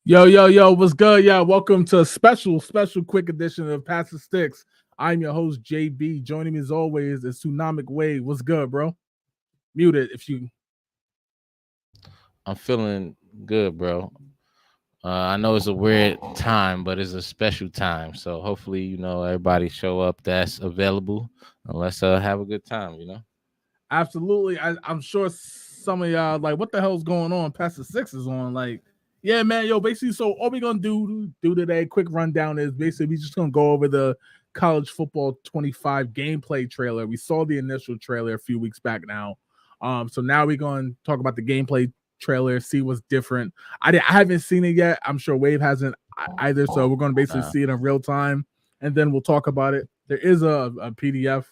Yo, what's good? Yeah, welcome to a special quick edition of Pass the Sticks. I'm your host, JB. Joining me as always is Tsunamic Wave. What's good, bro? Mute it if you. I'm feeling good, bro. I know it's a weird time, but it's a special time. So hopefully, everybody show up that's available. And let's have a good time. Absolutely. I'm sure some of y'all like, what the hell's going on? Pass the Six is on. Like, yeah, man. Yo, basically, so all we gonna do today, quick rundown is basically we just gonna go over the college football 25 gameplay trailer. We saw the initial trailer a few weeks back now. So now we're gonna talk about the gameplay trailer, see what's different. I haven't seen it yet. I'm sure Wave hasn't either. So we're gonna basically see it in real time, and then we'll talk about it. There is a PDF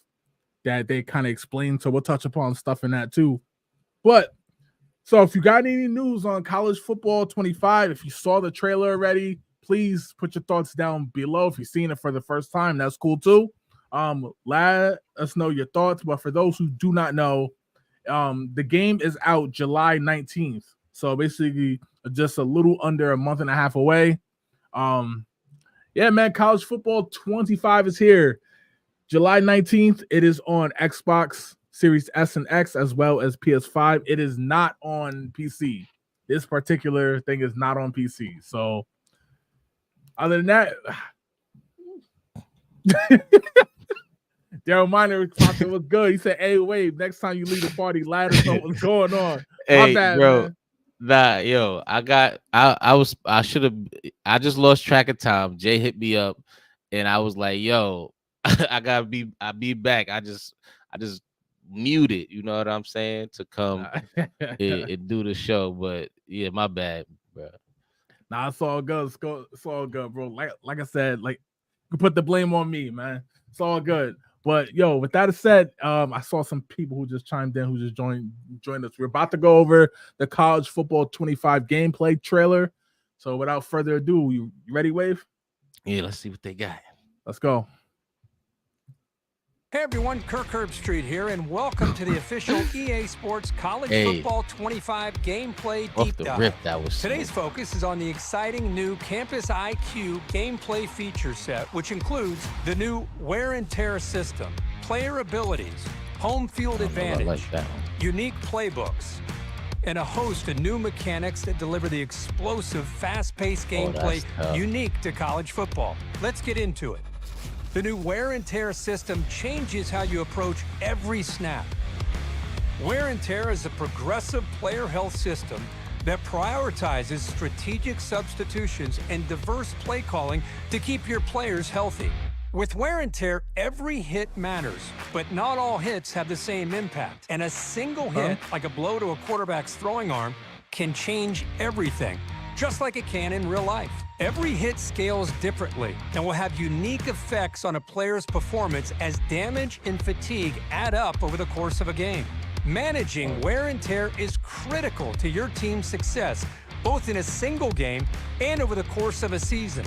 that they kind of explain, so we'll touch upon stuff in that too. But so if you got any news on college football 25, if you saw the trailer already, please put your thoughts down below. If you've seen it for the first time, that's cool too. Let us know your thoughts. But for those who do not know, the game is out July 19th. So basically just a little under a month and a half away. Um, yeah, man, college football 25 is here. July 19th, it is on Xbox Series S and X as well as PS5. It is not on PC. This particular thing is not on PC. So, other than that, Daryl Miner was good. He said, "Hey, Wave, next time you leave the party, let us know what's going on." My Hey, bad, bro. man. Nah, yo, I just lost track of time. Jay hit me up and I was like, yo, I'll be back. I just muted, you know what I'm saying, to come and do the show. But yeah, my bad, bro. Nah, it's all good. It's all good, bro. Like I said, like you put the blame on me, man. It's all good. But yo, with that said, I saw some people who just chimed in, who just joined us. We're about to go over the college football 25 gameplay trailer. So without further ado, you ready, Wave? Yeah, let's see what they got. Let's go. Hey everyone, Kirk Herbstreit here, and welcome to the official EA Sports College Hey. Football 25 gameplay Off deep the dive. rip, that was Today's smooth. focus is on the exciting new Campus IQ gameplay feature set, which includes the new wear and tear system, player abilities, home field I advantage, like that one. unique playbooks, and a host of new mechanics that deliver the explosive, fast-paced gameplay that's tough. unique to college football. Let's get into it. The new wear and tear system changes how you approach every snap. Wear and tear is a progressive player health system that prioritizes strategic substitutions and diverse play calling to keep your players healthy. With wear and tear, every hit matters, but not all hits have the same impact. And a single hit, like a blow to a quarterback's throwing arm, can change everything, just like it can in real life. Every hit scales differently and will have unique effects on a player's performance as damage and fatigue add up over the course of a game. Managing wear and tear is critical to your team's success, both in a single game and over the course of a season.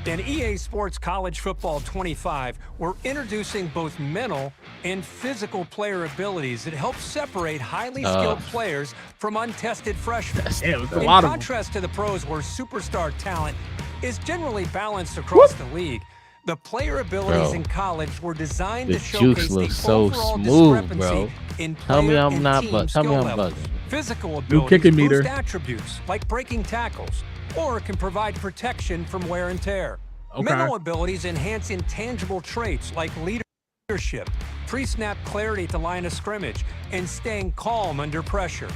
In EA Sports College Football 25, we're introducing both mental and physical player abilities that help separate highly skilled players from untested freshmen. Yeah, it was a In lot of them. contrast to the pros, where superstar talent is generally balanced across the league, the player abilities Bro, in college were designed the to jukes showcase look the so overall smooth, discrepancy bro. in Tell me player I'm and not, team but tell me skill I'm levels. bugging. Physical New abilities kicking boost meter. attributes like breaking tackles, or can provide protection from wear and tear. Okay. Mental abilities enhance intangible traits like leadership, pre-snap clarity at the line of scrimmage, and staying calm under pressure.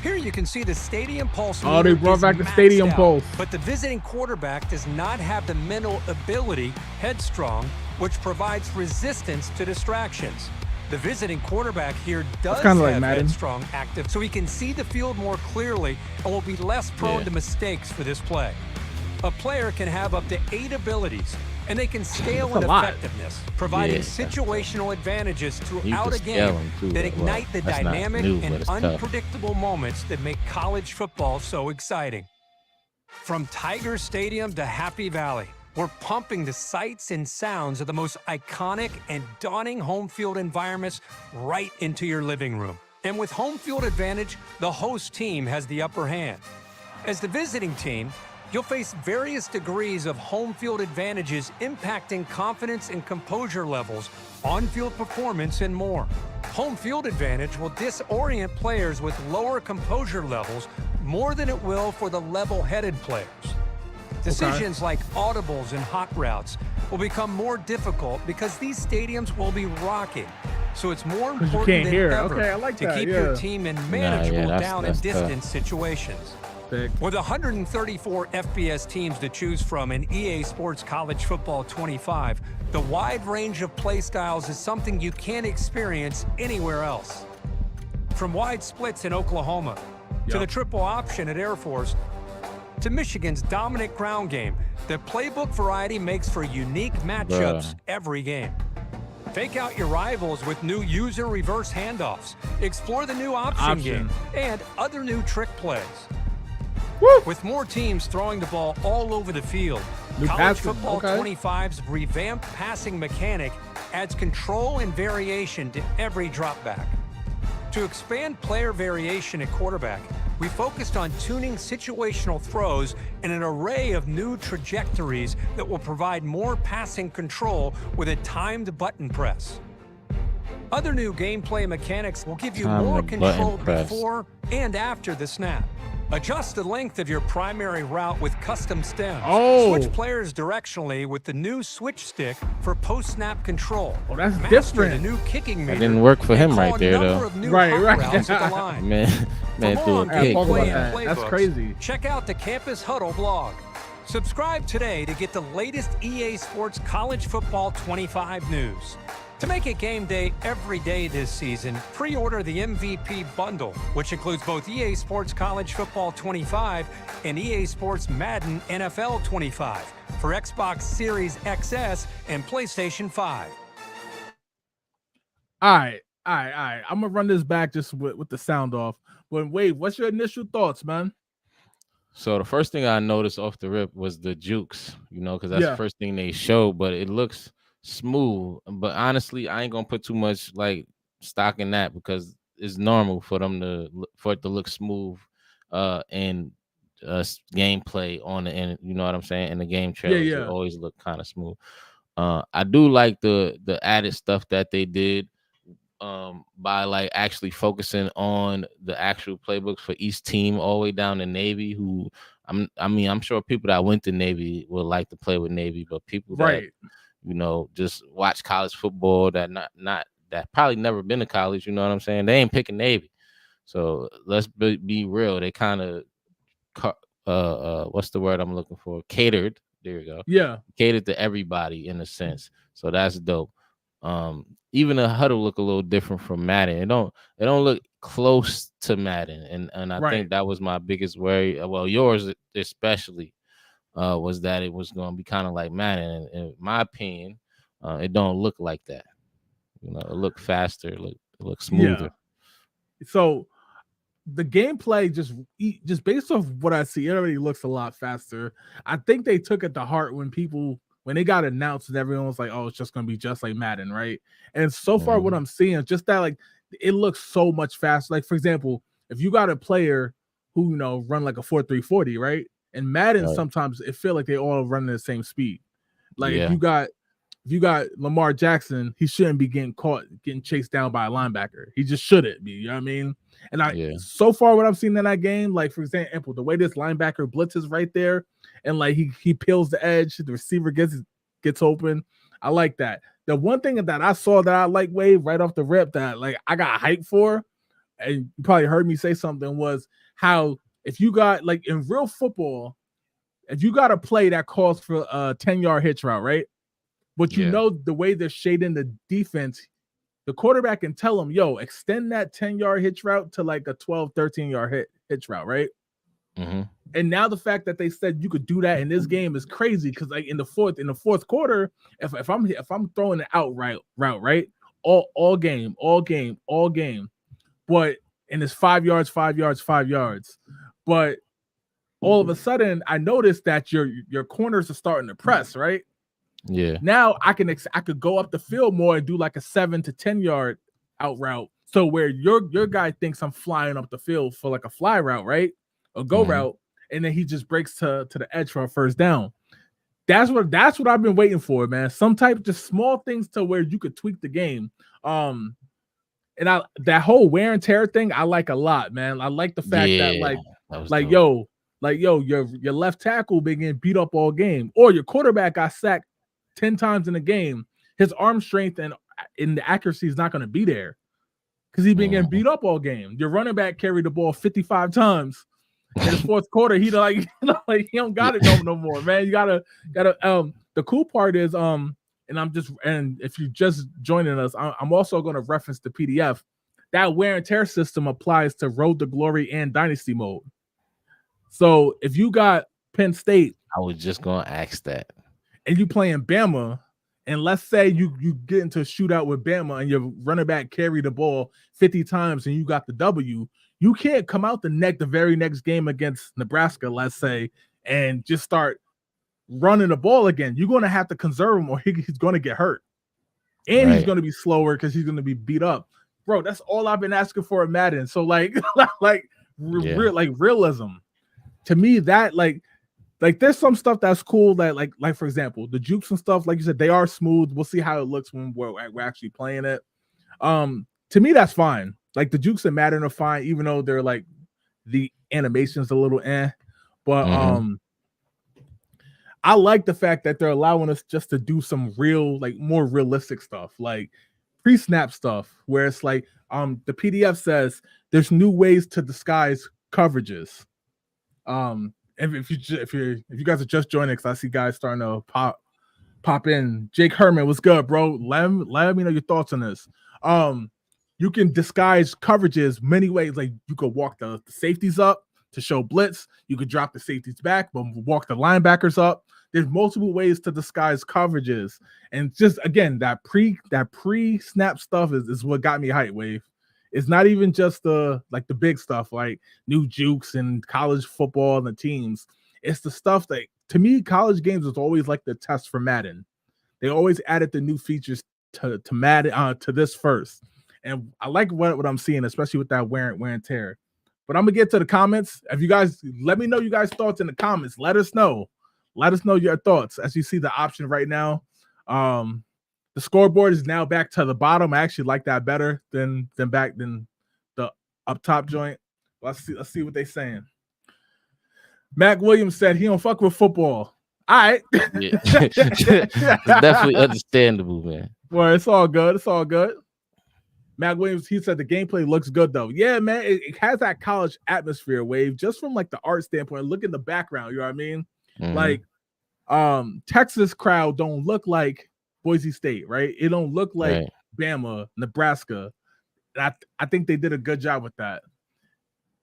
Here you can see the Stadium Pulse. Oh, they meter brought is back the maxed Stadium out, Pulse. But the visiting quarterback does not have the mental ability, headstrong, which provides resistance to distractions. The visiting quarterback here does kinda like have Madden. headstrong active, so he can see the field more clearly and will be less prone Yeah. to mistakes for this play. A player can have up to 8 abilities, and they can scale That's in a lot. effectiveness, providing Yeah, that's tough. situational advantages You throughout can a scale game them too, that but, well, ignite the that's not dynamic new, but and it's tough. unpredictable moments that make college football so exciting. From Tiger Stadium to Happy Valley, we're pumping the sights and sounds of the most iconic and daunting home field environments right into your living room. And with home field advantage, the host team has the upper hand. As the visiting team, you'll face various degrees of home field advantages impacting confidence and composure levels, on-field performance, and more. Home field advantage will disorient players with lower composure levels more than it will for the level-headed players. Decisions like audibles and hot routes will become more difficult because these stadiums will be rocking. So it's more important than ever to keep your team in manageable down and distance situations. With 134 FBS teams to choose from in EA Sports College Football 25, the wide range of play styles is something you can't experience anywhere else. From wide splits in Oklahoma, to the triple option at Air Force, to Michigan's dominant ground game, the playbook variety makes for unique matchups every game. Fake out your rivals with new user reverse handoffs, explore the new option game, and other new trick plays. With more teams throwing the ball all over the field, College Football 25's revamped passing mechanic adds control and variation to every dropback. To expand player variation at quarterback, we focused on tuning situational throws and an array of new trajectories that will provide more passing control with a timed button press. Other new gameplay mechanics will give you more control before and after the snap. Adjust the length of your primary route with custom stems. Switch players directionally with the new switch stick for post-snap control. That's different. The new kicking meter. That didn't work for him right there, though. Man, That's crazy. Check out the Campus Huddle blog. Subscribe today to get the latest EA Sports College Football 25 news. To make it game day every day this season, pre-order the MVP bundle, which includes both EA Sports College Football 25 and EA Sports Madden NFL 25 for Xbox Series XS and PlayStation 5. All right. I'm gonna run this back just with the sound off. But Wade, what's your initial thoughts, man? So the first thing I noticed off the rip was the jukes, because that's the first thing they showed, but it looks smooth. But honestly, I ain't gonna put too much stock in that because it's normal for it to look smooth and gameplay on the end, you know what I'm saying? In the game trailers, it always look kind of smooth. I do like the added stuff that they did by actually focusing on the actual playbooks for each team all the way down to Navy, who I'm sure people that went to Navy would like to play with Navy, but people that just watch college football that that probably never been to college, you know what I'm saying? They ain't picking Navy. So let's be real. They kind of what's the word I'm looking for? Catered. There you go. Yeah. Catered to everybody in a sense. So that's dope. Even the huddle look a little different from Madden. It don't look close to Madden. And I think that was my biggest worry. Well, yours especially was that it was going to be kind of like Madden. And in my opinion, it don't look like that. It look faster. It look smoother. Yeah. So the gameplay just based off what I see, it already looks a lot faster. I think they took it to heart when they got announced and everyone was like, oh, it's just going to be just like Madden, right? And so far what I'm seeing is just that it looks so much faster. Like, for example, if you got a player who, run like a 4.340, right? And Madden, sometimes it feel like they all run at the same speed. If you got Lamar Jackson, he shouldn't be getting chased down by a linebacker. He just shouldn't be, you know what I mean? And so far what I've seen in that game, like for example, the way this linebacker blitzes right there, and he peels the edge, the receiver gets open. I like that. The one thing that I saw that I like, Wade, right off the rip that I got hyped for, and you probably heard me say something, was how if you got in real football, if you got a play that calls for a 10-yard hitch route, right? But the way they're shading the defense, the quarterback can tell them, yo, extend that 10-yard hitch route to a 12, 13-yard hitch route, right? Mm-hmm. And now the fact that they said you could do that in this game is crazy because in the fourth quarter, if I'm throwing an out route, right, all game, but and it's 5 yards, 5 yards, 5 yards, but all of a sudden I noticed that your corners are starting to press, right? Yeah. Now I could go up the field more and do a 7 to 10 yard out route. So where your guy thinks I'm flying up the field for a fly route, right? A go route, and then he just breaks to the edge for a first down. That's what I've been waiting for, man. Some type of just small things to where you could tweak the game. And that whole wear and tear thing, I like a lot, man. I like the fact that your left tackle been getting beat up all game, or your quarterback got sacked 10 times in a game. His arm strength and in the accuracy is not going to be there because he's been getting beat up all game. Your running back carried the ball 55 times. In the fourth quarter, he he don't got it no more, man. You gotta the cool part is and if you're just joining us, I'm also going to reference the PDF. That wear and tear system applies to Road to Glory and Dynasty mode. So if you got Penn State, I was just gonna ask that, and you playing Bama, and let's say you get into a shootout with Bama and your running back carried the ball 50 times and you got the W, you can't come out the very next game against Nebraska, let's say, and just start running the ball again. You're going to have to conserve him or he's going to get hurt. And he's going to be slower because he's going to be beat up. Bro, that's all I've been asking for in Madden. So realism. To me, that like there's some stuff that's cool that like for example, the jukes and stuff, like you said, they are smooth. We'll see how it looks when we're actually playing it. To me, that's fine. Like the jukes and Madden are fine, even though they're like the animation's a little but I like the fact that they're allowing us just to do some real, like more realistic stuff, like pre-snap stuff, where it's like the PDF says there's new ways to disguise coverages. If you guys are just joining, because I see guys starting to pop in. Jake Herman, what's good, bro? Let me know your thoughts on this. You can disguise coverages many ways. Like you could walk the safeties up to show blitz. You could drop the safeties back, but walk the linebackers up. There's multiple ways to disguise coverages. And just again, that pre-snap stuff is what got me hyped, Wave. It's not even just the big stuff like new jukes and college football and the teams. It's the stuff that, to me, college games was always like the test for Madden. They always added the new features to Madden to this first. And I like what I'm seeing, especially with that wear and tear. But I'm gonna get to the comments. If you guys let me know you guys' thoughts in the comments, let us know. Let us know your thoughts. As you see the option right now, the scoreboard is now back to the bottom. I actually like that better than the up top joint. Let's see what they're saying. Mac Williams said he don't fuck with football. All right, yeah. It's definitely understandable, man. Well, it's all good. It's all good. Matt Williams, he said the gameplay looks good though. Yeah, man, it has that college atmosphere, Wave, just from like the art standpoint. Look in the background, you know what I mean? Like Texas crowd don't look like Boise State, right? It don't look like Bama, Nebraska. I think they did a good job with that.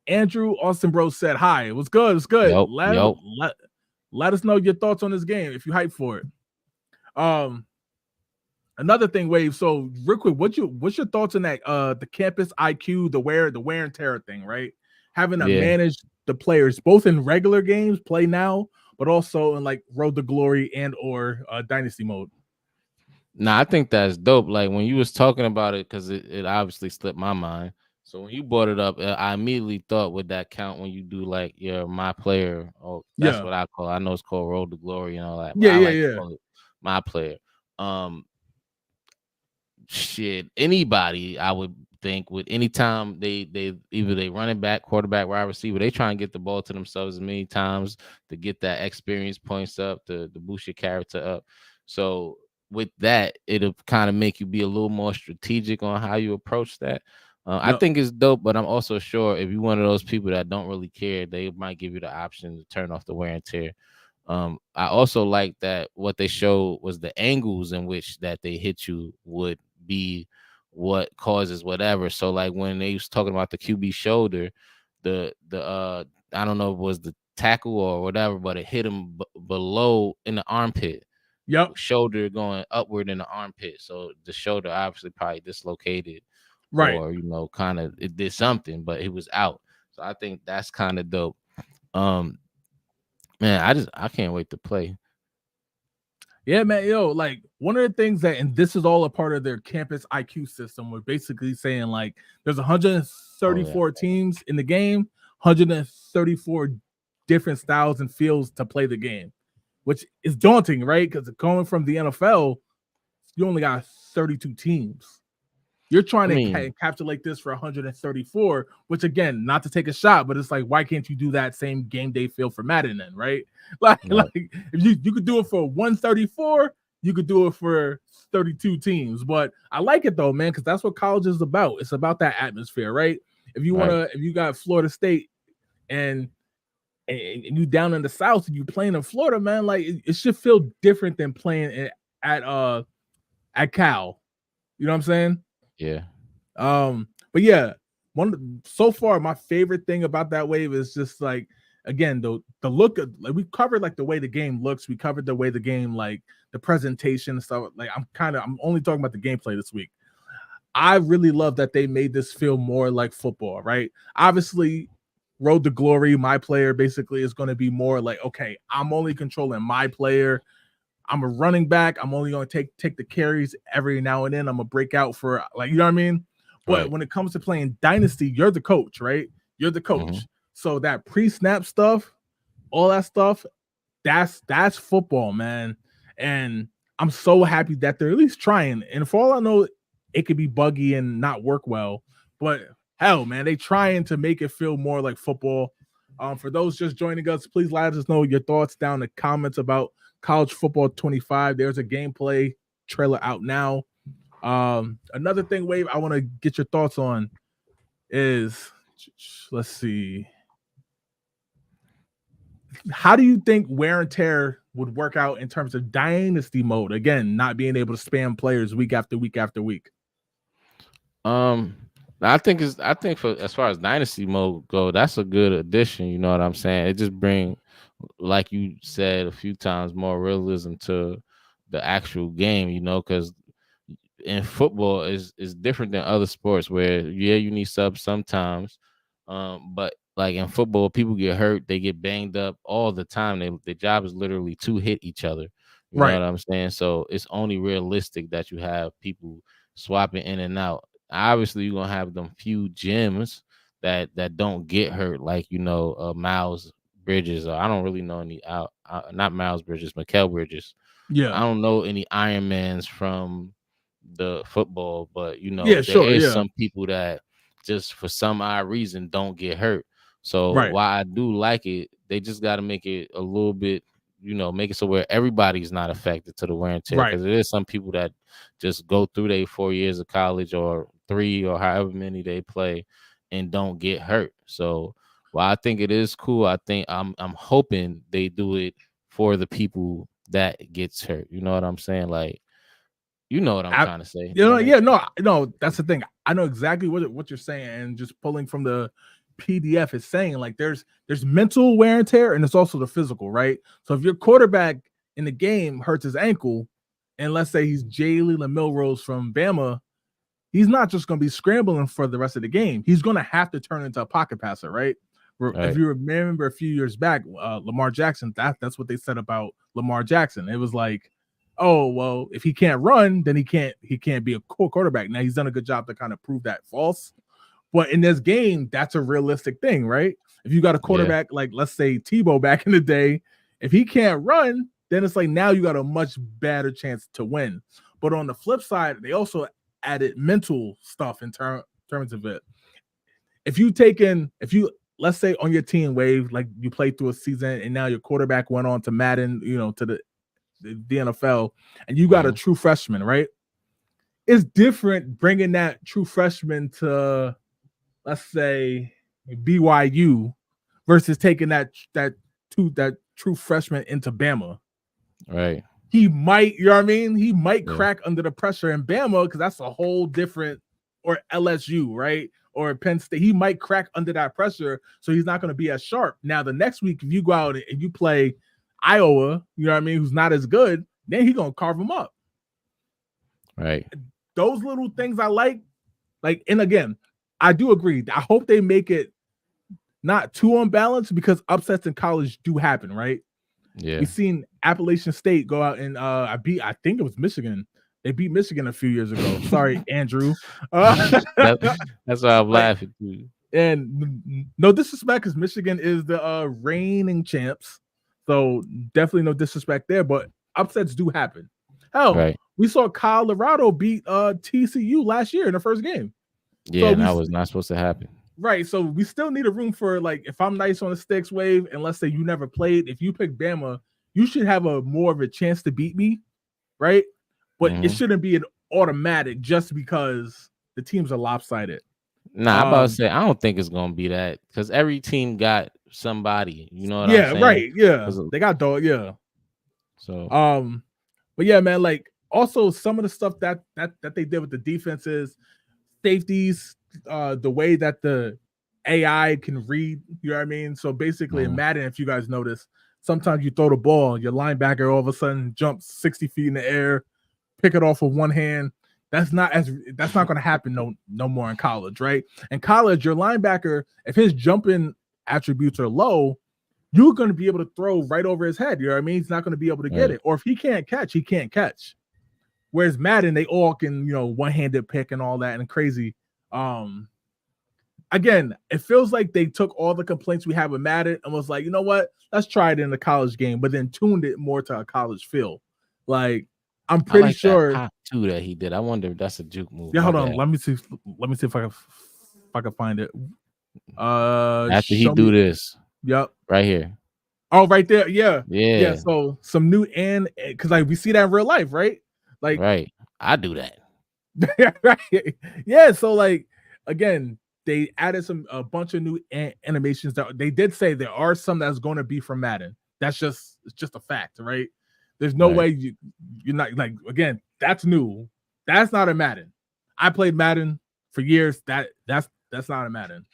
Andrew Austin Bro said hi. It was good. It's good. Let us know your thoughts on this game if you hype for it. Another thing, Wave. So real quick, what's your thoughts on that? The campus IQ, the wear and tear thing, right? Having to manage the players both in regular games, play now, but also in like Road to Glory and or Dynasty mode. Nah, I think that's dope. Like when you was talking about it, because it obviously slipped my mind. So when you brought it up, I immediately thought, would that count when you do like your my player? Oh, that's what I call it. I know it's called Road to Glory and all that. Yeah. My player. Shit, anybody I would think would anytime they either they running back, quarterback, wide receiver, they try and get the ball to themselves as many times to get that experience points up, to boost your character up. So with that, it'll kind of make you be a little more strategic on how you approach that. I think it's dope, but I'm also sure if you're one of those people that don't really care, they might give you the option to turn off the wear and tear. I also like that what they showed was the angles in which that they hit you would be what causes whatever. So like when they was talking about the QB shoulder, the I don't know if it was the tackle or whatever, but it hit him below in the armpit. Yep. Shoulder going upward in the armpit. So the shoulder obviously probably dislocated. Right. Or, kind of it did something, but it was out. So I think that's kind of dope. Man, I can't wait to play. Yeah, man. Like one of the things that, and this is all a part of their campus IQ system, we're basically saying like there's 134 teams in the game, 134 different styles and feels to play the game, which is daunting, right? Because going from the NFL, you only got 32 teams. You're trying to encapsulate this for 134, which again, not to take a shot, but it's like, why can't you do that same game day feel for Madden then, right? Like if you could do it for 134, you could do it for 32 teams. But I like it though, man, because that's what college is about. It's about that atmosphere, right? If you if you got Florida State and you down in the South and you playing in Florida, man, like it should feel different than playing at Cal. You know what I'm saying? Yeah. But yeah, so far my favorite thing about that wave is just like, again, the look of, like, we covered like the way the game looks, we covered the way the game, like the presentation and stuff. Like I'm only talking about the gameplay this week. I really love that they made this feel more like football, right? Obviously, Road to Glory, my player basically is going to be more like, okay, I'm only controlling my player. I'm a running back. I'm only going to take the carries every now and then. I'm going to break out for, like, you know what I mean? But when it comes to playing Dynasty, you're the coach, right? You're the coach. Mm-hmm. So that pre-snap stuff, all that stuff, that's football, man. And I'm so happy that they're at least trying. And for all I know, it could be buggy and not work well. But hell, man, they trying to make it feel more like football. For those just joining us, please let us know your thoughts down in the comments about College Football 25. There's a gameplay trailer out now. Another thing, Wave, I want to get your thoughts on is, let's see. How do you think wear and tear would work out in terms of dynasty mode? Again, not being able to spam players week after week after week. I think for as far as dynasty mode go, that's a good addition. You know what I'm saying? It just bring, like you said a few times, more realism to the actual game. You know, because in football is different than other sports where you need subs sometimes, but like in football, people get hurt, they get banged up all the time. Their job is literally to hit each other. You know what I'm saying? So it's only realistic that you have people swapping in and out. Obviously, you're gonna have them few gems that don't get hurt, like Miles Bridges, or I don't really know any not Miles Bridges, Mikal Bridges. Yeah, I don't know any Ironmans from the football, but there is some people that just for some odd reason don't get hurt. So while I do like it, they just got to make it a little bit, make it so where everybody's not affected to the wear and tear. Because there is some people that just go through their 4 years of college or 3 or however many they play and don't get hurt. So while I think it is cool, I think I'm hoping they do it for the people that gets hurt. You know what I'm saying? Like, you know what I'm trying to say. No, that's the thing. I know exactly what you're saying, and just pulling from the PDF is saying, like, there's mental wear and tear, and it's also the physical, right? So if your quarterback in the game hurts his ankle, and let's say he's Jalen Milrose from Bama, he's not just going to be scrambling for the rest of the game. He's going to have to turn into a pocket passer, right? If you remember a few years back, Lamar Jackson, that's what they said about Lamar Jackson. It was like, oh, well, if he can't run, then he can't be a quarterback. Now he's done a good job to kind of prove that false. But in this game, that's a realistic thing, right? If you got a quarterback like, let's say, Tebow back in the day, if he can't run, then it's like now you got a much better chance to win. But on the flip side, they also added mental stuff in terms of it. If you let's say on your team, Wave, like you played through a season and now your quarterback went on to Madden, to the NFL, and you got a true freshman, right? It's different bringing that true freshman to, let's say, BYU versus taking that true freshman into Bama. Right. He might, you know what I mean? He might crack under the pressure in Bama because that's a whole different, or LSU, right? Or Penn State. He might crack under that pressure, so he's not going to be as sharp. Now, the next week, if you go out and you play Iowa, you know what I mean, who's not as good, then he's going to carve him up. Right. Those little things I like, and again, I do agree. I hope they make it not too unbalanced because upsets in college do happen, right? Yeah. We've seen Appalachian State go out and I think it was Michigan. They beat Michigan a few years ago. Sorry, Andrew. That's why I'm laughing too. And no disrespect, because Michigan is the reigning champs. So definitely no disrespect there, but upsets do happen. Hell, Right. we saw Colorado beat TCU last year in the first game. Yeah, So and that was not supposed to happen. Right. So we still need a room for, like, if I'm nice on the sticks wave, and let's say you never played, if you pick Bama, you should have a more of a chance to beat me, right? But it shouldn't be an automatic just because the teams are lopsided. Nah, I'm about to say I don't think it's gonna be that because every team got somebody. You know what I'm saying? Right. Yeah, they got dog. Yeah. So but yeah, man. Like, also some of the stuff that they did with the defenses, safeties, the way that the AI can read, you know what I mean? So basically in Madden, if you guys notice, sometimes you throw the ball, your linebacker all of a sudden jumps 60 feet in the air, pick it off with one hand. That's not going to happen no more in college, right? In college, your linebacker, if his jumping attributes are low, you're going to be able to throw right over his head. You know what I mean? He's not going to be able to get it. Or if he can't catch, he can't catch. Whereas Madden, they all can, one-handed pick and all that and crazy. Again, it feels like they took all the complaints we have with Madden and was like, you know what? Let's try it in the college game, but then tuned it more to a college feel. Like, I'm pretty sure that too that he did. I wonder if that's a juke move. Yeah, hold on. Let me see if I can find it. After he do this. Yep. Right here. Oh, right there. Yeah. Yeah. So some new, and because like we see that in real life, right? Like, right. I do that. Right. Yeah. So like, again, they added a bunch of new animations that they did say there are some that's going to be from Madden. It's just a fact, right? There's no way you're not, like, again, that's new. That's not a Madden. I played Madden for years. That's not a Madden.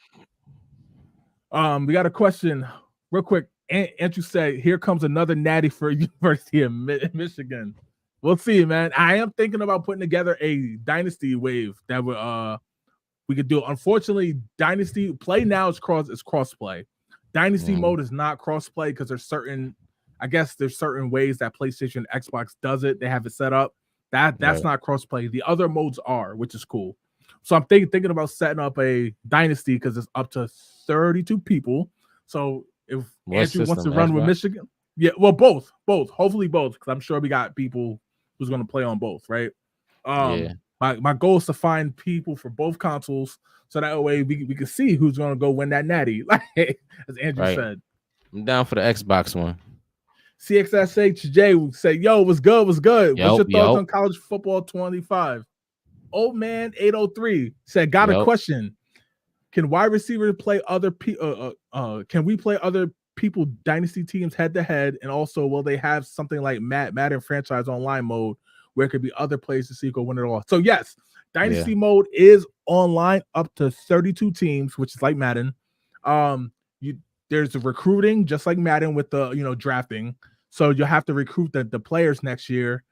We got a question real quick. Andrew said, "Here comes another natty for University of Michigan." We'll see, man. I am thinking about putting together a dynasty wave that we could do. Unfortunately, dynasty play now is crossplay. Dynasty mode is not crossplay because there's certain ways that PlayStation and Xbox does it. They have it set up. That's not crossplay. The other modes are, which is cool. So I'm thinking about setting up a dynasty because it's up to 32 people. So if Andrew wants to run with Michigan, yeah, well, both, hopefully both, because I'm sure we got people who's going to play on both, right? My goal is to find people for both consoles, so that way we can see who's going to go win that natty, like as Andrew said. I'm down for the Xbox one. CXSHJ would say, "Yo, what's good? What's good? What's your thoughts on college football 25?" Old man 803 said, "Got a question. Can wide receiver play other people? Can we play other people dynasty teams head to head? And also, will they have something like Madden franchise online mode where it could be other players to see who go win it all?" So yes, dynasty mode is online up to 32 teams, which is like Madden. There's a recruiting just like Madden with the drafting. So you'll have to recruit the players next year.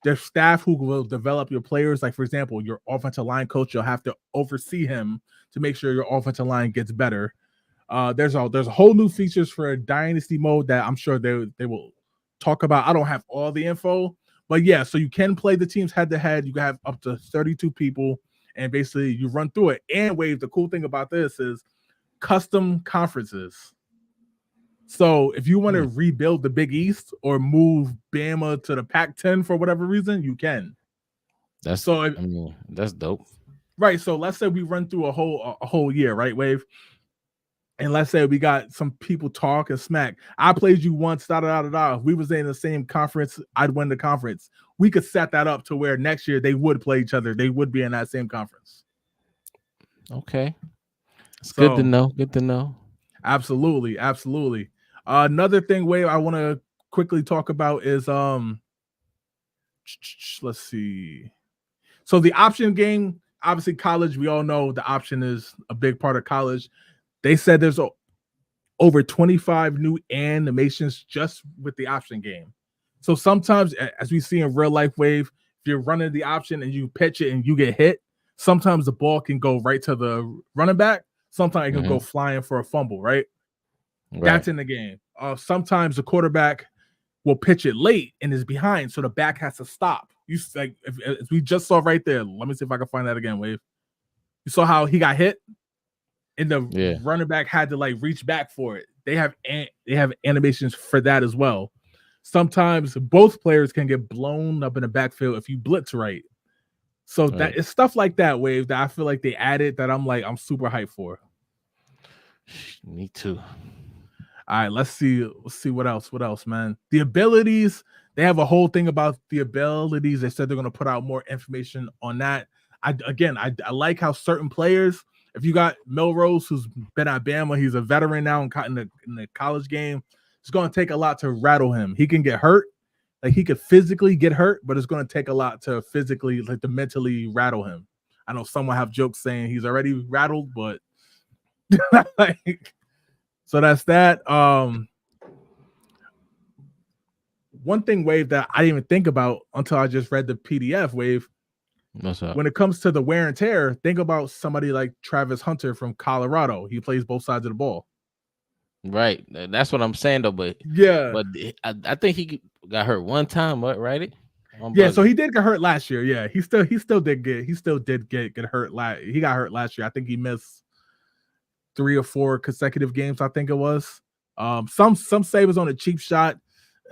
There's staff who will develop your players. Like, for example, your offensive line coach, you'll have to oversee him to make sure your offensive line gets better. There's a whole new features for a dynasty mode that I'm sure they will talk about. I don't have all the info, but yeah, so you can play the teams head to head. You can have up to 32 people, and basically you run through it. And Wave, the cool thing about this is custom conferences. So if you want to rebuild the Big East or move Bama to the Pac-10 for whatever reason, you can. That's dope. Right. So let's say we run through a whole year, right, Wave? And let's say we got some people talk and smack. I played you once, If we was in the same conference, I'd win the conference. We could set that up to where next year they would play each other. They would be in that same conference. Okay. It's good to know. Good to know. Absolutely. Another thing, Wave, I want to quickly talk about is let's see. So the option game, obviously college, we all know the option is a big part of college. They said there's over 25 new animations just with the option game. So sometimes, as we see in real life, Wave, if you're running the option and you pitch it and you get hit, sometimes the ball can go right to the running back. Sometimes it can go flying for a fumble, right? That's in the game. Sometimes the quarterback will pitch it late and is behind, so the back has to stop. You like, if we just saw right there. Let me see if I can find that again, Wave. You saw how he got hit? and the running back had to like reach back for it. They have animations for that as well. Sometimes both players can get blown up in the backfield if you blitz right. So that it's stuff like that, Wave, that I feel like they added that I'm super hyped for. Me too. All right, let's see what else. What else, man? The abilities, they have a whole thing about the abilities. They said they're going to put out more information on that. I like how certain players, if you got Milrose, who's been at Bama, he's a veteran now in the college game. It's going to take a lot to rattle him. He can get hurt. Like he could physically get hurt, but it's going to take a lot to physically, like to mentally rattle him. I know someone have jokes saying he's already rattled, but like, so that's that. One thing, Wave, that I didn't even think about until I just read the PDF, Wave. What's up? When it comes to the wear and tear, think about somebody like Travis Hunter from Colorado. He plays both sides of the ball. Right. That's what I'm saying, though. But yeah, but I think he got hurt one time, right? Yeah, so he did get hurt last year. Yeah, he still did get hurt. He got hurt last year. I think he missed 3 or 4 consecutive games. I think it was. Some say it was on a cheap shot.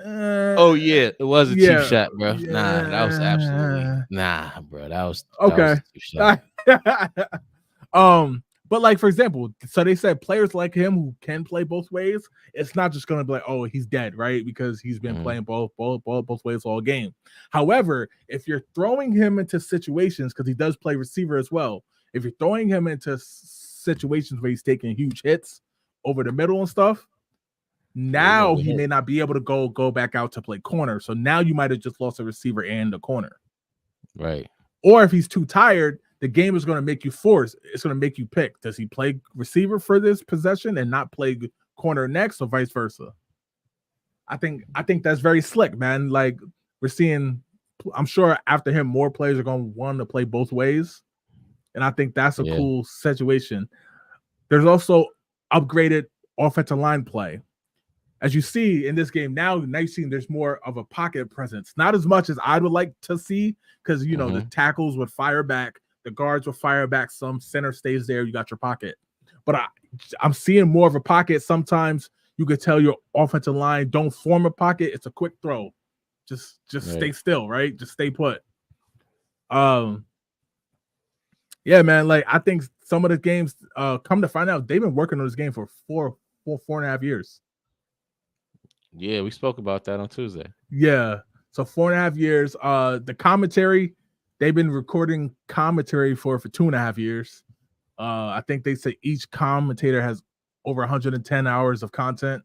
Oh yeah, it was a cheap shot, bro. Yeah. Nah, that was absolutely bro. That was okay. That was a cheap shot. But like for example, so they said players like him who can play both ways, it's not just gonna be like, oh, he's dead, right? Because he's been playing both ways all game. However, if you're throwing him into situations, because he does play receiver as well, if you're throwing him into situations where he's taking huge hits over the middle and stuff, now he may not be able to go back out to play corner. So now you might have just lost a receiver and a corner. Right. Or if he's too tired, the game is going to make you force. It's going to make you pick. Does he play receiver for this possession and not play corner next, or vice versa? I think that's very slick, man. Like we're seeing, I'm sure after him, more players are going to want to play both ways. And I think that's a cool situation. There's also upgraded offensive line play. As you see in this game now you're seeing there's more of a pocket presence. Not as much as I would like to see, because, you know, the tackles would fire back, the guards will fire back, some center stays there, you got your pocket. But I'm seeing more of a pocket. Sometimes you could tell your offensive line, don't form a pocket. It's a quick throw. Just stay still, right? Just stay put. Yeah, man, like I think some of the games, come to find out, they've been working on this game for 4.5 years. Yeah, we spoke about that on Tuesday. Yeah, so 4.5 years. The commentary, they've been recording commentary for 2.5 years. I think they say each commentator has over 110 hours of content.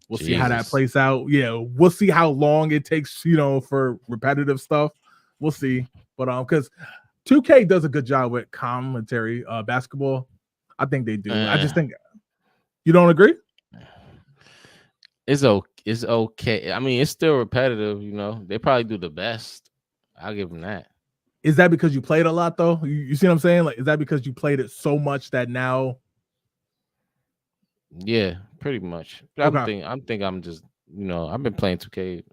We'll see how that plays out. Yeah, we'll see how long it takes, you know, for repetitive stuff. We'll see. But because 2K does a good job with commentary, basketball. I think they do. I just think, you don't agree? It's okay. I mean, it's still repetitive, you know. They probably do the best. I'll give them that. Is that because you played a lot, though? You see what I'm saying? Like, is that because you played it so much that now? Yeah, pretty much. But okay. I'm just, you know, I've been playing 2K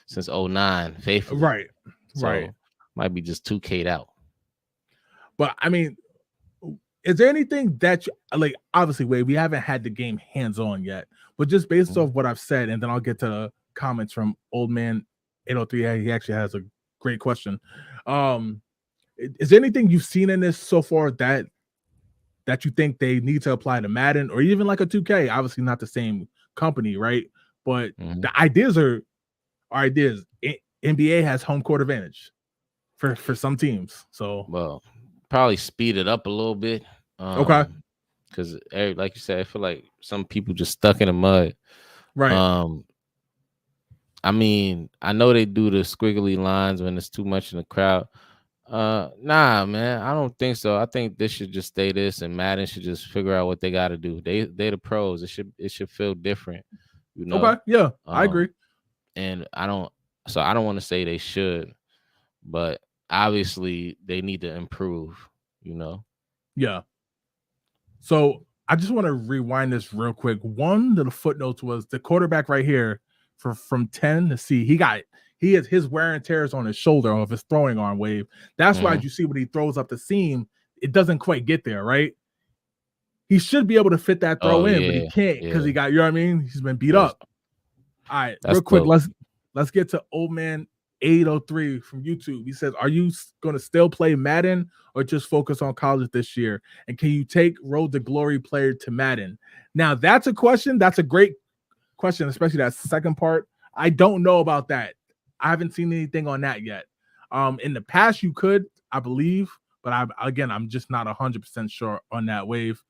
since 2009, faithfully. Right. So right. Might be just 2K'd out. But I mean, is there anything that you like? Obviously, we haven't had the game hands-on yet, but just based off what I've said, and then I'll get to the comments from Old Man 803. He actually has a great question. Is there anything you've seen in this so far that you think they need to apply to Madden or even like a 2K? Obviously, not the same company, right? But the ideas are ideas. NBA has home court advantage for some teams, so well. Probably speed it up a little bit. Okay. Because like you said, I feel like some people just stuck in the mud. Right. I mean, I know they do the squiggly lines when it's too much in the crowd. Nah, man, I don't think so. I think this should just stay this, and Madden should just figure out what they got to do. They the pros. It should feel different. You know. Okay. Yeah, I agree. And I don't want to say they should, but obviously they need to improve, you know. Yeah. So I just want to rewind this real quick. One of the footnotes was the quarterback right here from 10 to see he has his wear and tears on his shoulder of his throwing arm, Wave. That's why you see when he throws up the seam, it doesn't quite get there, right? he should be able to fit that throw Oh, in, but he yeah, can't because he yeah. got, you know what I mean? He's been beat Yes. up. All right, That's real quick, dope. let's get to Old Man 803 from YouTube. He says, "Are you going to still play Madden or just focus on college this year? And can you take Road to Glory player to Madden?" Now, that's a question. That's a great question, especially that second part. I don't know about that. I haven't seen anything on that yet. In the past, you could, I believe, but I'm just not 100% sure on that wave.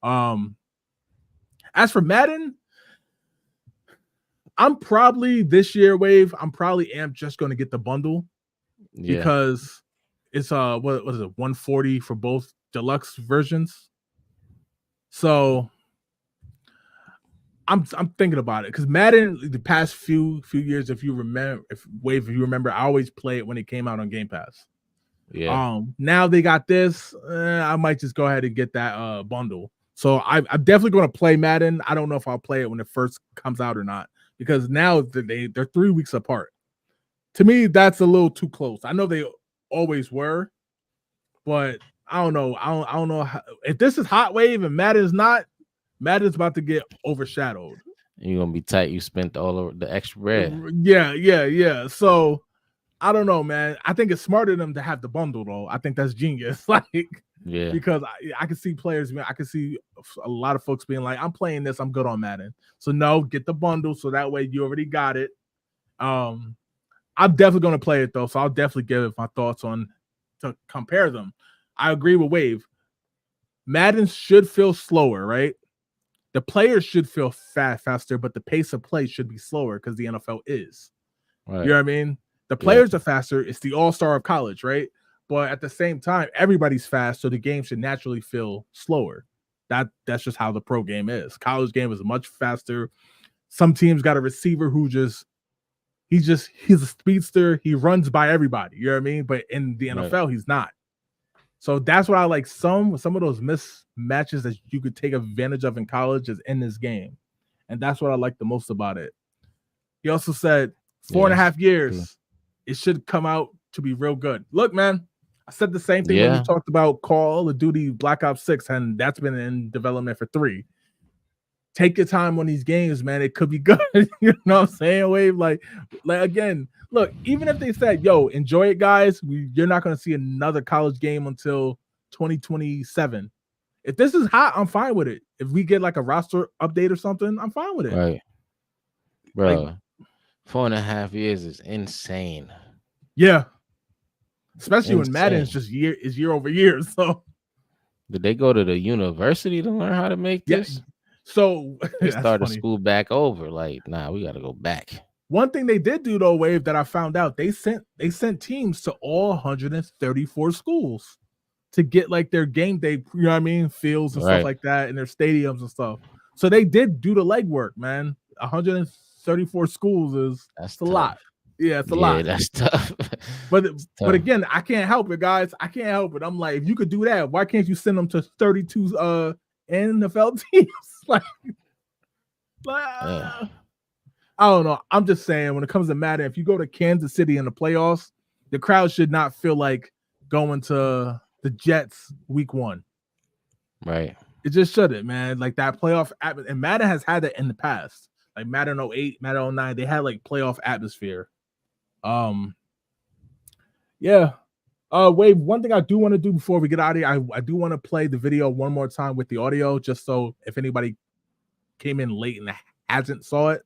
As for Madden, I'm probably this year wave. I'm probably just going to get the bundle because it's what is it, 140 for both deluxe versions. So I'm thinking about it because Madden the past few years, if you remember, I always play it when it came out on Game Pass. Yeah. Now they got this. I might just go ahead and get that bundle. So I'm definitely going to play Madden. I don't know if I'll play it when it first comes out or not because now they're 3 weeks apart. To me, that's a little too close. I know they always were, but I don't know. I don't know if this is Hot Wave and Madden's not. Madden's about to get overshadowed. You're gonna be tight. You spent all of the extra bread. Yeah. So I don't know, man. I think it's smarter than them to have the bundle, though. I think that's genius. Because I can see players, man. I can see a lot of folks being like, "I'm playing this. I'm good on Madden." So no, get the bundle so that way you already got it. I'm definitely gonna play it though, so I'll definitely give my thoughts on to compare them. I agree with Wave. Madden should feel slower, right? The players should feel faster, but the pace of play should be slower because the NFL is. Right. You know what I mean? The players are faster. It's the all-star of college, right? But at the same time, everybody's fast, so the game should naturally feel slower. That's just how the pro game is. College game is much faster. Some teams got a receiver who he's a speedster. He runs by everybody. You know what I mean? But in the NFL, he's not. So that's what I like. Some of those mismatches that you could take advantage of in college is in this game. And that's what I like the most about it. He also said 4.5 years, it should come out to be real good. Look, man, I said the same thing when we talked about Call of Duty Black Ops 6, and that's been in development for 3. Take your time on these games, man. It could be good. You know what I'm saying, Wave? Like again, look, even if they said, yo, enjoy it, guys, you're not going to see another college game until 2027. If this is hot, I'm fine with it. If we get like a roster update or something, I'm fine with it. Right. Bro, 4.5 years is insane. Yeah. Especially when Madden is just year over year. So did they go to the university to learn how to make this? So they started school back over. Like, nah, we got to go back. One thing they did do though, Wave, that I found out, they sent teams to all 134 schools to get like their game day, you know what I mean, fields and stuff like that, and their stadiums and stuff. So they did do the legwork, man. 134 schools that's a lot. Yeah, it's a lot. Yeah, that's tough. But again, I can't help it, guys. I can't help it. I'm like, if you could do that, why can't you send them to 32 NFL teams? I don't know. I'm just saying, when it comes to Madden, if you go to Kansas City in the playoffs, the crowd should not feel like going to the Jets week 1. Right. It just shouldn't, man. Like that playoff atmosphere. And Madden has had it in the past. Like Madden 08, Madden 09, they had like playoff atmosphere. Yeah. Wave, one thing I do want to do before we get out of here, I do want to play the video one more time with the audio, just so if anybody came in late and hasn't saw it.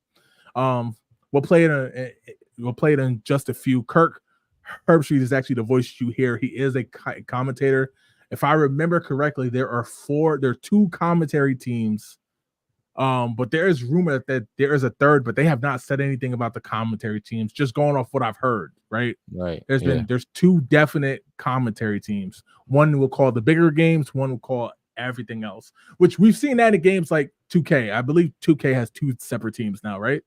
We'll play it in just a few. Kirk Herbstreit is actually the voice you hear. He is a commentator. If I remember correctly, there are 2 commentary teams. But there is rumor that there is a third, but they have not said anything about the commentary teams, just going off what I've heard, right? Right. There's 2 definite commentary teams. One will call the bigger games, one will call everything else, which we've seen that in games like 2K. I believe 2K has 2 separate teams now, right?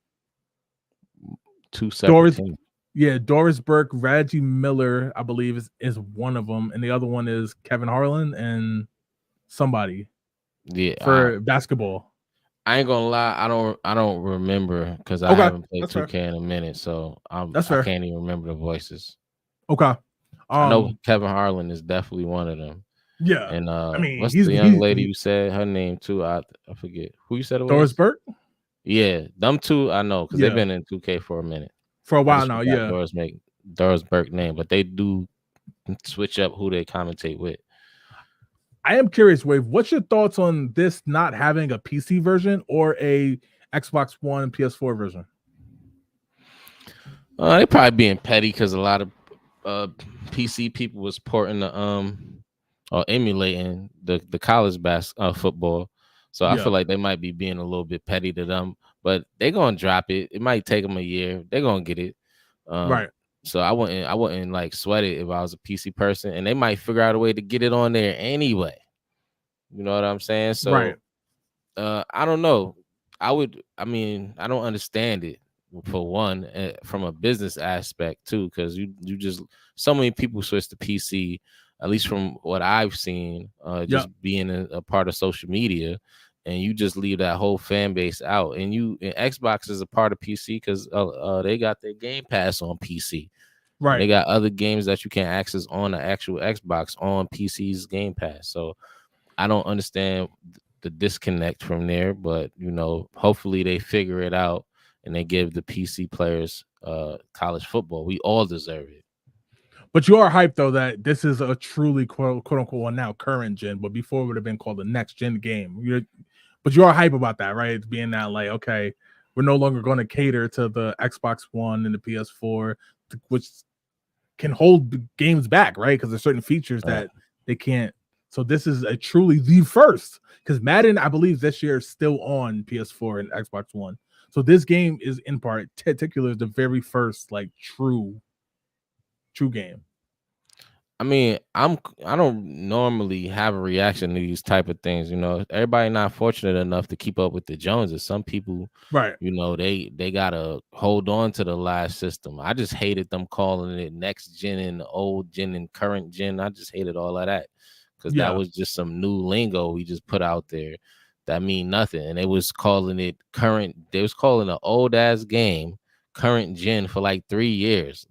2 separate teams. Yeah, Doris Burke, Reggie Miller, I believe is one of them, and the other one is Kevin Harlan and somebody. Yeah, for basketball. I ain't gonna lie, I don't remember because I haven't played 2K in a minute, so I can't even remember the voices. Okay. I know Kevin Harlan is definitely one of them. Yeah, And I mean, what's he's the young lady you said her name too? I forget who you said it was. Doris Burke. Yeah, them two I know because they've been in 2K for a minute. For a I while just now. forgot Yeah, Doris Burke name, but they do switch up who they commentate with. I am curious, Wave. What's your thoughts on this not having a PC version or a Xbox One and PS4 version? They probably being petty because a lot of PC people was porting the or emulating the college football. So I feel like they might be being a little bit petty to them, but they're gonna drop it. It might take them a year. They're gonna get it. Right. So I wouldn't like sweat it if I was a PC person, and they might figure out a way to get it on there anyway. You know what I'm saying? So Right. I don't know. I don't understand it for one, from a business aspect too, because you just so many people switch to PC, at least from what I've seen, just being a part of social media, and you just leave that whole fan base out. And Xbox is a part of PC because they got their Game Pass on PC. Right. And they got other games that you can access on the actual Xbox on PC's Game Pass. So I don't understand the disconnect from there, but hopefully they figure it out and they give the PC players college football. We all deserve it. But you are hyped though that this is a truly quote unquote well, now current gen, but before it would have been called the next gen game. But you are hype about that, right? It's being that like, okay, we're no longer going to cater to the Xbox One and the PS4, which can hold games back, right? Because there's certain features that they can't. So this is a truly the first, because Madden, I believe this year is still on PS4 and Xbox One. So this game is in particular the very first like true game. I mean, I don't normally have a reaction to these type of things. Everybody not fortunate enough to keep up with the Joneses. Some people, right? They gotta hold on to the last system. I just hated them calling it next gen and old gen and current gen. I just hated all of that because that was just some new lingo we just put out there that mean nothing. And they was calling it current. They was calling an old ass game current gen for like 3 years.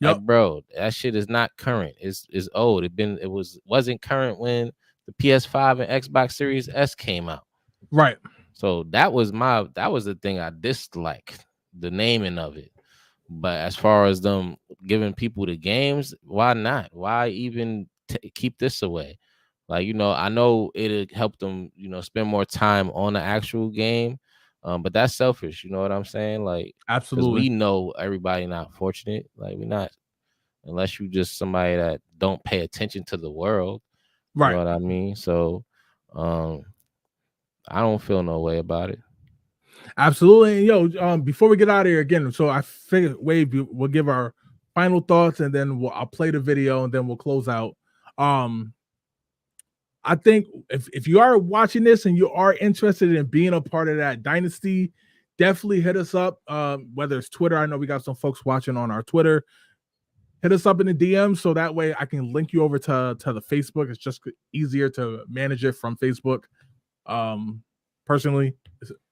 Like, bro, that shit is not current. It's old. It wasn't current when the PS5 and Xbox Series S came out. Right. So that was the thing I disliked, the naming of it. But as far as them giving people the games, why not? Why even keep this away? Like, I know it'll help them, spend more time on the actual game. But that's selfish, you know what I'm saying? Like, absolutely, because we know everybody not fortunate. Like, we're not, unless you just somebody that don't pay attention to the world, right? You know what I mean? So, I don't feel no way about it. Absolutely, and before we get out of here again, so I figured Wade, we'll give our final thoughts, and then I'll play the video, and then we'll close out. I think if you are watching this and you are interested in being a part of that dynasty, definitely hit us up. Whether it's Twitter, I know we got some folks watching on our Twitter. Hit us up in the DM so that way I can link you over to the Facebook. It's just easier to manage it from Facebook. Personally,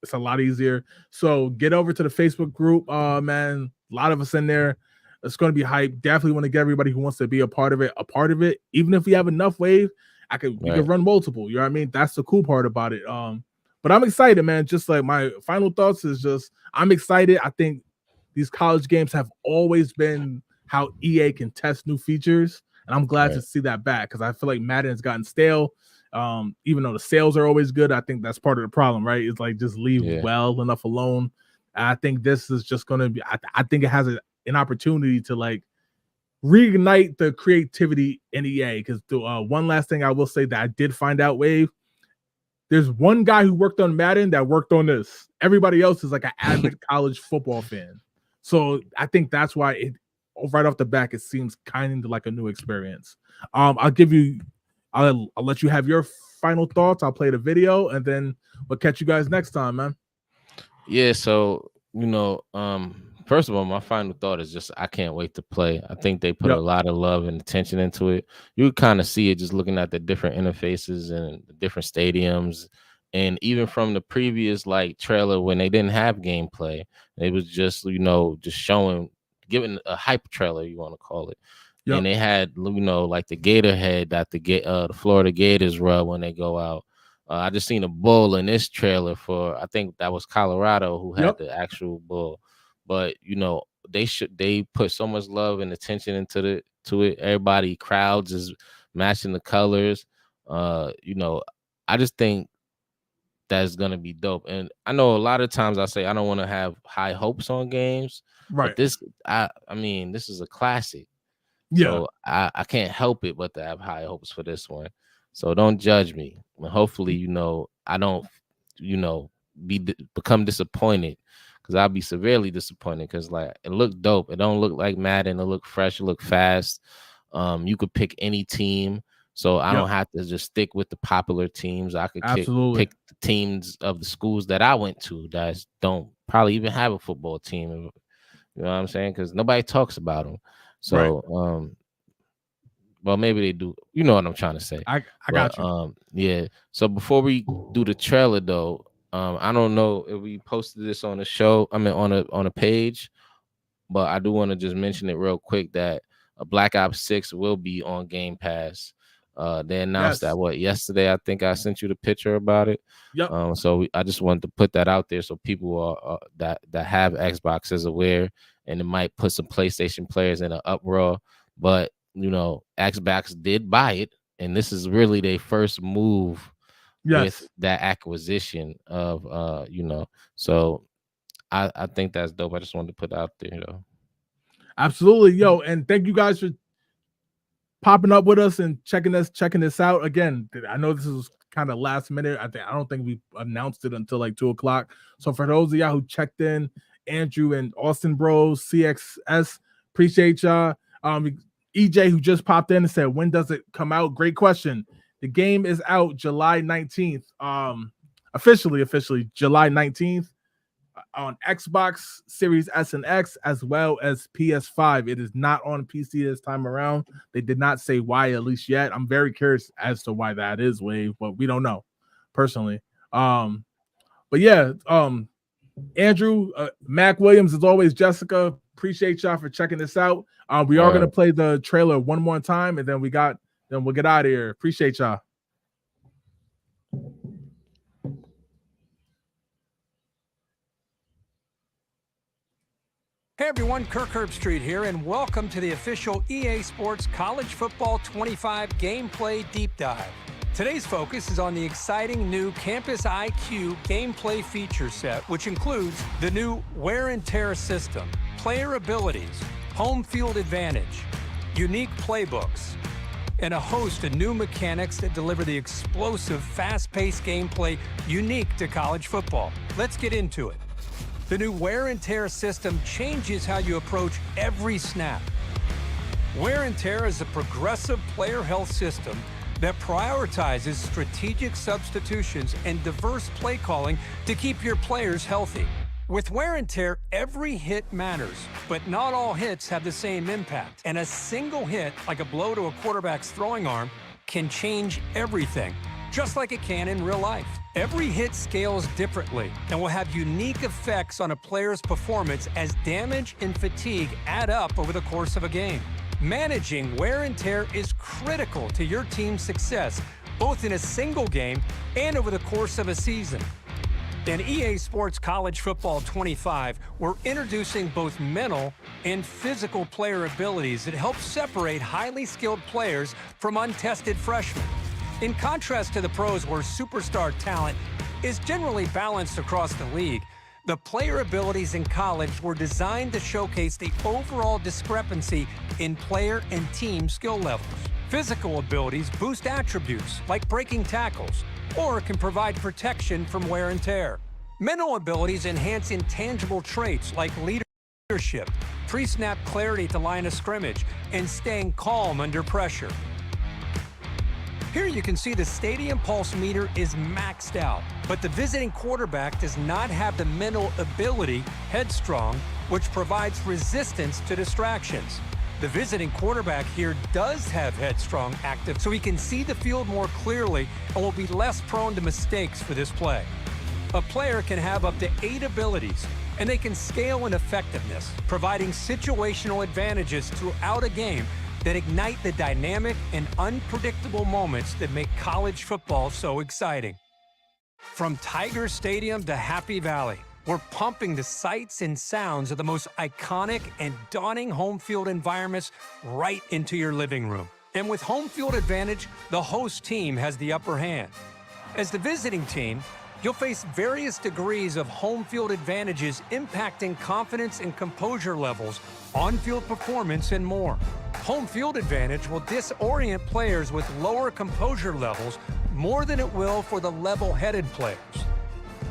it's a lot easier. So get over to the Facebook group. Man, a lot of us in there. It's going to be hype. Definitely want to get everybody who wants to be a part of it. Even if we have enough Wave, we can run multiple. You know what I mean? That's the cool part about it. But I'm excited, man. Just like my final thoughts is just I'm excited. I think these college games have always been how EA can test new features, and I'm glad to see that back because I feel like Madden has gotten stale. Even though the sales are always good, I think that's part of the problem, right? It's like just leave well enough alone. And I think this is just going to be. I think it has an opportunity to like reignite the creativity in EA. Because one last thing I will say that I did find out, Wave, there's one guy who worked on Madden that worked on this. Everybody else is like an avid college football fan. So I think that's why it right off the back it seems kind of like a new experience. I'll let you have your final thoughts. I'll play the video and then we'll catch you guys next time, man. Yeah, so first of all, my final thought is just I can't wait to play. I think they put a lot of love and attention into it. You kind of see it just looking at the different interfaces and the different stadiums. And even from the previous like trailer when they didn't have gameplay, it was just, just showing, giving a hype trailer, you want to call it. Yep. And they had, like the gator head that the Florida Gators rub when they go out. I just seen a bull in this trailer for, I think that was Colorado who had Yep. the actual bull. But they put so much love and attention into it. Everybody, crowds is matching the colors. I just think that's gonna be dope. And I know a lot of times I say I don't want to have high hopes on games, Right. but this is a classic. Yeah. So I can't help it but to have high hopes for this one. So don't judge me. And hopefully, I don't, become disappointed, because I'll be severely disappointed, because like it looked dope. It don't look like Madden. It look fresh. It look fast. You could pick any team. So I don't have to just stick with the popular teams. I could pick the teams of the schools that I went to that don't probably even have a football team. You know what I'm saying? Because nobody talks about them. So, well, maybe they do. You know what I'm trying to say. I got you. Yeah. So before we do the trailer, though, I don't know if we posted this on the show. I mean, on a page, but I do want to just mention it real quick that Black Ops 6 will be on Game Pass. They announced that yesterday. I think I sent you the picture about it. Yep. So I just wanted to put that out there so people are that have Xbox is aware, and it might put some PlayStation players in an uproar. But Xbox did buy it, and this is really their first move with that acquisition of So I think that's dope. I just wanted to put it out there, Absolutely, yo, and thank you guys for popping up with us and checking this out. Again, I know this is kind of last minute. I don't think we announced it until like 2:00. So for those of y'all who checked in, Andrew and Austin Bros, CXS, appreciate y'all. EJ, who just popped in and said, when does it come out? Great question. The game is out July 19th. Officially July 19th on Xbox Series S and X, as well as PS5. It is not on PC this time around. They did not say why, at least yet. I'm very curious as to why that is, Wave, but we don't know personally. But yeah, Andrew, Mac Williams, as always, Jessica, appreciate y'all for checking this out. We are going to play the trailer one more time, and then we'll get out of here. Appreciate y'all. Hey everyone, Kirk Herbstreit here, and welcome to the official EA Sports College Football 25 Gameplay Deep Dive. Today's focus is on the exciting new Campus IQ gameplay feature set, which includes the new wear and tear system, player abilities, home field advantage, unique playbooks, and a host of new mechanics that deliver the explosive, fast-paced gameplay unique to college football. Let's get into it. The new wear and tear system changes how you approach every snap. Wear and tear is a progressive player health system that prioritizes strategic substitutions and diverse play calling to keep your players healthy. With wear and tear, every hit matters, but not all hits have the same impact. And a single hit, like a blow to a quarterback's throwing arm, can change everything, just like it can in real life. Every hit scales differently and will have unique effects on a player's performance as damage and fatigue add up over the course of a game. Managing wear and tear is critical to your team's success, both in a single game and over the course of a season. In EA Sports College Football 25, we're introducing both mental and physical player abilities that help separate highly skilled players from untested freshmen. In contrast to the pros, where superstar talent is generally balanced across the league, the player abilities in college were designed to showcase the overall discrepancy in player and team skill levels. Physical abilities boost attributes like breaking tackles, or can provide protection from wear and tear. Mental abilities enhance intangible traits like leadership, pre-snap clarity to line of scrimmage, and staying calm under pressure. Here you can see the Stadium Pulse meter is maxed out, but the visiting quarterback does not have the mental ability, Headstrong, which provides resistance to distractions. The visiting quarterback here does have Headstrong active, so he can see the field more clearly and will be less prone to mistakes for this play. A player can have up to 8 abilities, and they can scale in effectiveness, providing situational advantages throughout a game that ignite the dynamic and unpredictable moments that make college football so exciting. From Tiger Stadium to Happy Valley, we're pumping the sights and sounds of the most iconic and daunting home field environments right into your living room. And with home field advantage, the host team has the upper hand. As the visiting team, you'll face various degrees of home field advantages impacting confidence and composure levels, on-field performance, and more. Home field advantage will disorient players with lower composure levels more than it will for the level-headed players.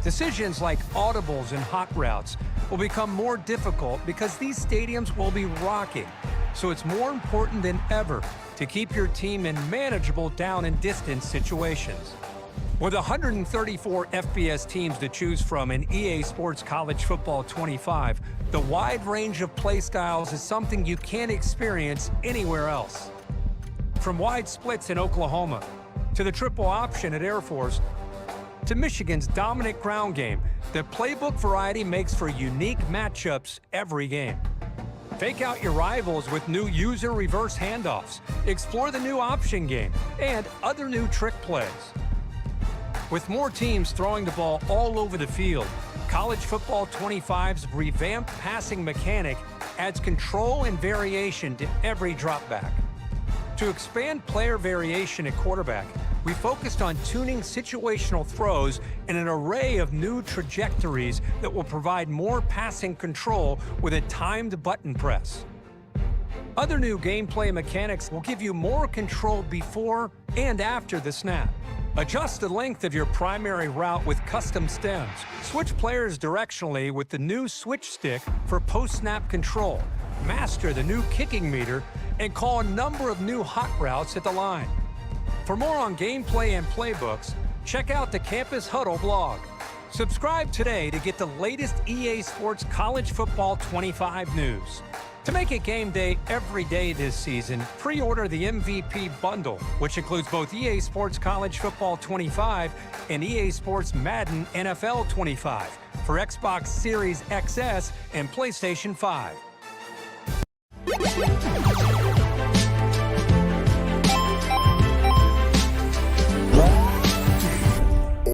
Decisions like audibles and hot routes will become more difficult because these stadiums will be rocking, so it's more important than ever to keep your team in manageable down and distance situations. With 134 FBS teams to choose from in EA Sports College Football 25, the wide range of play styles is something you can't experience anywhere else. From wide splits in Oklahoma, to the triple option at Air Force, to Michigan's dominant ground game, the playbook variety makes for unique matchups every game. Fake out your rivals with new user reverse handoffs, explore the new option game, and other new trick plays. With more teams throwing the ball all over the field, College Football 25's revamped passing mechanic adds control and variation to every dropback. To expand player variation at quarterback, we focused on tuning situational throws and an array of new trajectories that will provide more passing control with a timed button press. Other new gameplay mechanics will give you more control before and after the snap. Adjust the length of your primary route with custom stems. Switch players directionally with the new switch stick for post-snap control. Master the new kicking meter and call a number of new hot routes at the line. For more on gameplay and playbooks, check out the Campus Huddle blog. Subscribe today to get the latest EA Sports College Football 25 news. To make it game day every day this season, pre-order the MVP bundle, which includes both EA Sports College Football 25 and EA Sports Madden NFL 25 for Xbox Series XS and PlayStation 5.